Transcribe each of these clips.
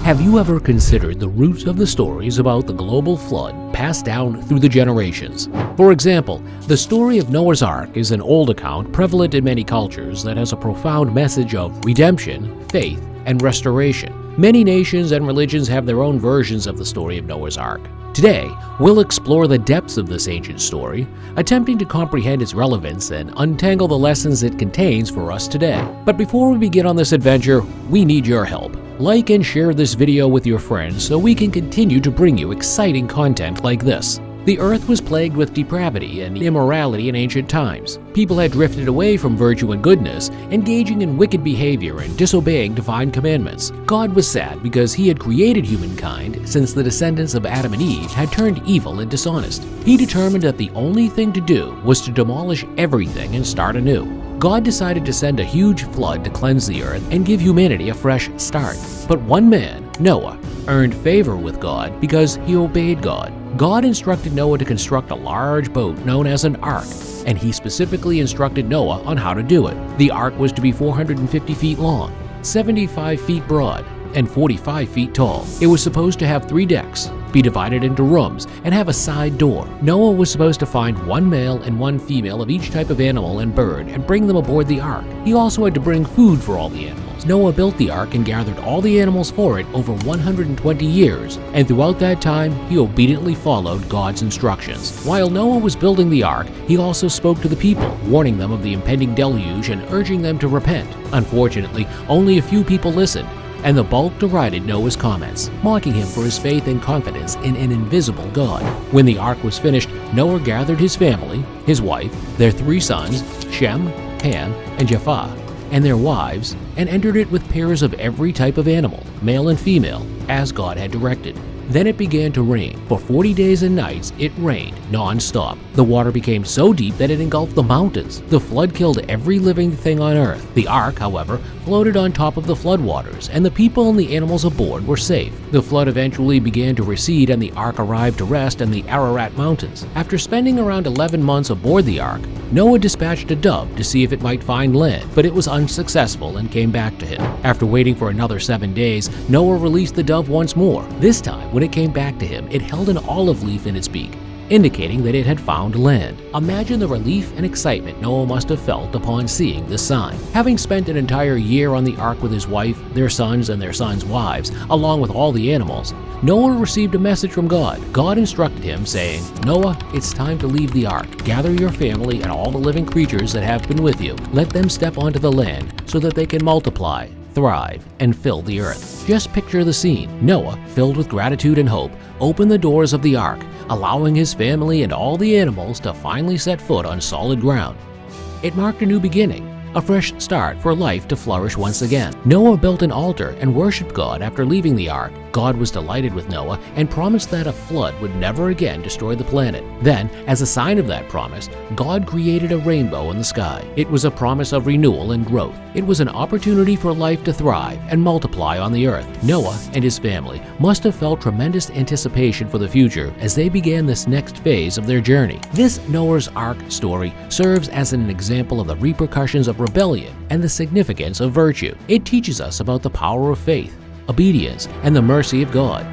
Have you ever considered the roots of the stories about the global flood passed down through the generations? For example, the story of Noah's Ark is an old account prevalent in many cultures that has a profound message of redemption, faith, and restoration. Many nations and religions have their own versions of the story of Noah's Ark. Today, we'll explore the depths of this ancient story, attempting to comprehend its relevance and untangle the lessons it contains for us today. But before we begin on this adventure, we need your help. Like and share this video with your friends so we can continue to bring you exciting content like this. The earth was plagued with depravity and immorality in ancient times. People had drifted away from virtue and goodness, engaging in wicked behavior and disobeying divine commandments. God was sad because he had created humankind since the descendants of Adam and Eve had turned evil and dishonest. He determined that the only thing to do was to demolish everything and start anew. God decided to send a huge flood to cleanse the earth and give humanity a fresh start. But one man, Noah, earned favor with God because he obeyed God. God instructed Noah to construct a large boat known as an ark, and he specifically instructed Noah on how to do it. The ark was to be 450 feet long, 75 feet broad, and 45 feet tall. It was supposed to have 3 decks, be divided into rooms, and have a side door. Noah was supposed to find 1 male and 1 female of each type of animal and bird and bring them aboard the ark. He also had to bring food for all the animals. Noah built the ark and gathered all the animals for it over 120 years, and throughout that time, he obediently followed God's instructions. While Noah was building the ark, he also spoke to the people, warning them of the impending deluge and urging them to repent. Unfortunately, only a few people listened, and the bulk derided Noah's comments, mocking him for his faith and confidence in an invisible God. When the ark was finished, Noah gathered his family, his wife, their 3 sons, Shem, Ham, and Japheth, and their wives, and entered it with pairs of every type of animal, male and female, as God had directed. Then it began to rain. For 40 days and nights, it rained non-stop. The water became so deep that it engulfed the mountains. The flood killed every living thing on earth. The ark, however, floated on top of the floodwaters, and the people and the animals aboard were safe. The flood eventually began to recede, and the ark arrived to rest in the Ararat mountains. After spending around 11 months aboard the ark, Noah dispatched a dove to see if it might find land, but it was unsuccessful and came back to him. After waiting for another 7 days, Noah released the dove once more. This time, when it came back to him, it held an olive leaf in its beak, indicating that it had found land. Imagine the relief and excitement Noah must have felt upon seeing this sign. Having spent an entire year on the ark with his wife, their sons, and their sons' wives, along with all the animals, Noah received a message from God. God instructed him, saying, "Noah, it's time to leave the ark. Gather your family and all the living creatures that have been with you. Let them step onto the land so that they can multiply, thrive, and fill the earth." Just picture the scene. Noah, filled with gratitude and hope, opened the doors of the ark, allowing his family and all the animals to finally set foot on solid ground. It marked a new beginning, a fresh start for life to flourish once again. Noah built an altar and worshiped God after leaving the ark. God was delighted with Noah and promised that a flood would never again destroy the planet. Then, as a sign of that promise, God created a rainbow in the sky. It was a promise of renewal and growth. It was an opportunity for life to thrive and multiply on the earth. Noah and his family must have felt tremendous anticipation for the future as they began this next phase of their journey. This Noah's Ark story serves as an example of the repercussions of rebellion and the significance of virtue. It teaches us about the power of faith, obedience, and the mercy of God,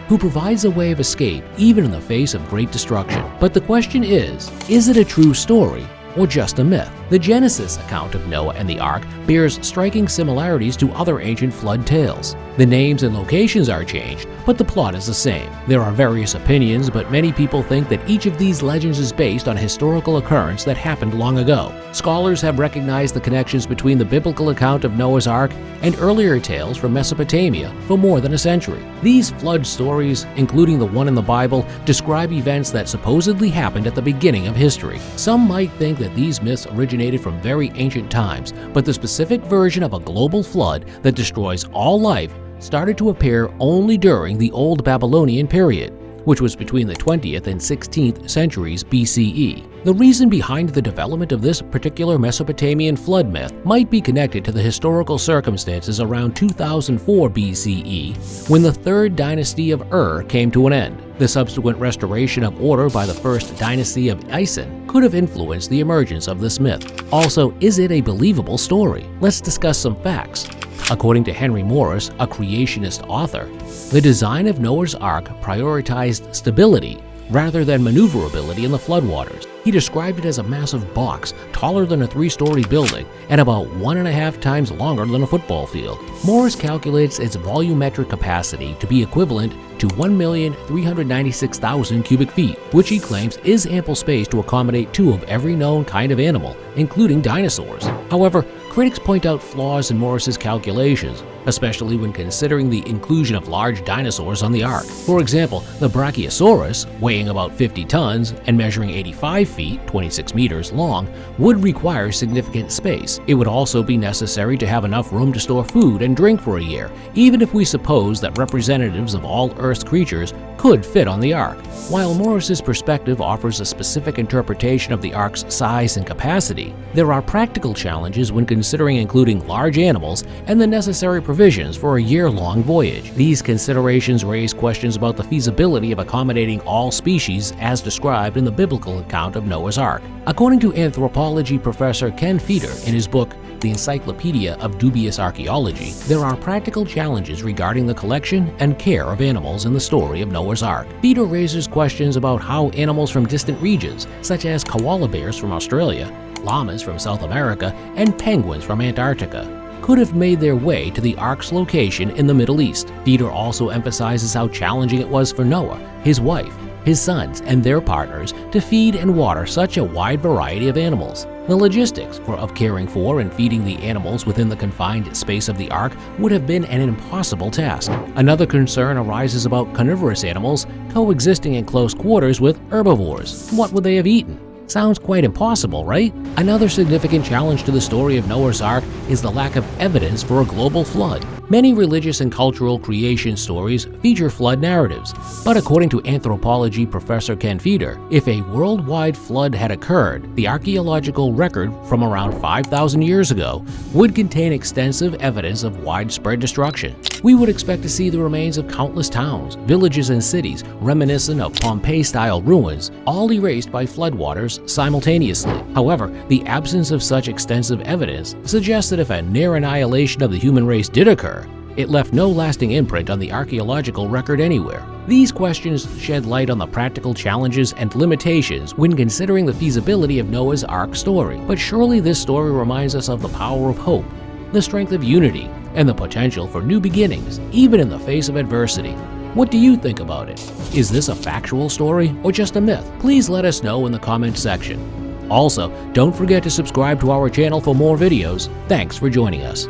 who provides a way of escape even in the face of great destruction. But the question is it a true story or just a myth? The Genesis account of Noah and the ark bears striking similarities to other ancient flood tales. The names and locations are changed, but the plot is the same. There are various opinions, but many people think that each of these legends is based on a historical occurrence that happened long ago. Scholars have recognized the connections between the biblical account of Noah's Ark and earlier tales from Mesopotamia for more than a century. These flood stories, including the one in the Bible, describe events that supposedly happened at the beginning of history. Some might think that these myths originated from very ancient times, but the specific version of a global flood that destroys all life started to appear only during the Old Babylonian period, which was between the 20th and 16th centuries BCE. The reason behind the development of this particular Mesopotamian flood myth might be connected to the historical circumstances around 2004 BCE, when the third dynasty of Ur came to an end. The subsequent restoration of order by the first dynasty of Isen could have influenced the emergence of this myth. Also, is it a believable story? Let's discuss some facts. According to Henry Morris, a creationist author, the design of Noah's Ark prioritized stability rather than maneuverability in the floodwaters. He described it as a massive box taller than a 3-story building and about 1.5 times longer than a football field. Morris calculates its volumetric capacity to be equivalent to 1,396,000 cubic feet, which he claims is ample space to accommodate 2 of every known kind of animal, including dinosaurs. However, critics point out flaws in Morris's calculations, especially when considering the inclusion of large dinosaurs on the Ark. For example, the Brachiosaurus, weighing about 50 tons and measuring 85 feet, 26 meters long, would require significant space. It would also be necessary to have enough room to store food and drink for a year, even if we suppose that representatives of all Earth's creatures could fit on the Ark. While Morris's perspective offers a specific interpretation of the Ark's size and capacity, there are practical challenges when considering including large animals and the necessary provisions for a year-long voyage. These considerations raise questions about the feasibility of accommodating all species as described in the biblical account of Noah's Ark. According to anthropology professor Ken Feder in his book, The Encyclopedia of Dubious Archaeology, there are practical challenges regarding the collection and care of animals in the story of Noah's Ark. Feder raises questions about how animals from distant regions, such as koala bears from Australia, llamas from South America, and penguins from Antarctica, could have made their way to the Ark's location in the Middle East. Feder also emphasizes how challenging it was for Noah, his wife, his sons, and their partners to feed and water such a wide variety of animals. The logistics of caring for and feeding the animals within the confined space of the Ark would have been an impossible task. Another concern arises about carnivorous animals coexisting in close quarters with herbivores. What would they have eaten? Sounds quite impossible, right? Another significant challenge to the story of Noah's Ark is the lack of evidence for a global flood. Many religious and cultural creation stories feature flood narratives, but according to anthropology professor Ken Feder, if a worldwide flood had occurred, the archaeological record from around 5,000 years ago would contain extensive evidence of widespread destruction. We would expect to see the remains of countless towns, villages, and cities reminiscent of Pompeii-style ruins, all erased by floodwaters simultaneously. However, the absence of such extensive evidence suggests that if a near annihilation of the human race did occur, it left no lasting imprint on the archaeological record anywhere. These questions shed light on the practical challenges and limitations when considering the feasibility of Noah's Ark story. But surely this story reminds us of the power of hope, the strength of unity, and the potential for new beginnings, even in the face of adversity. What do you think about it? Is this a factual story or just a myth? Please let us know in the comments section. Also, don't forget to subscribe to our channel for more videos. Thanks for joining us.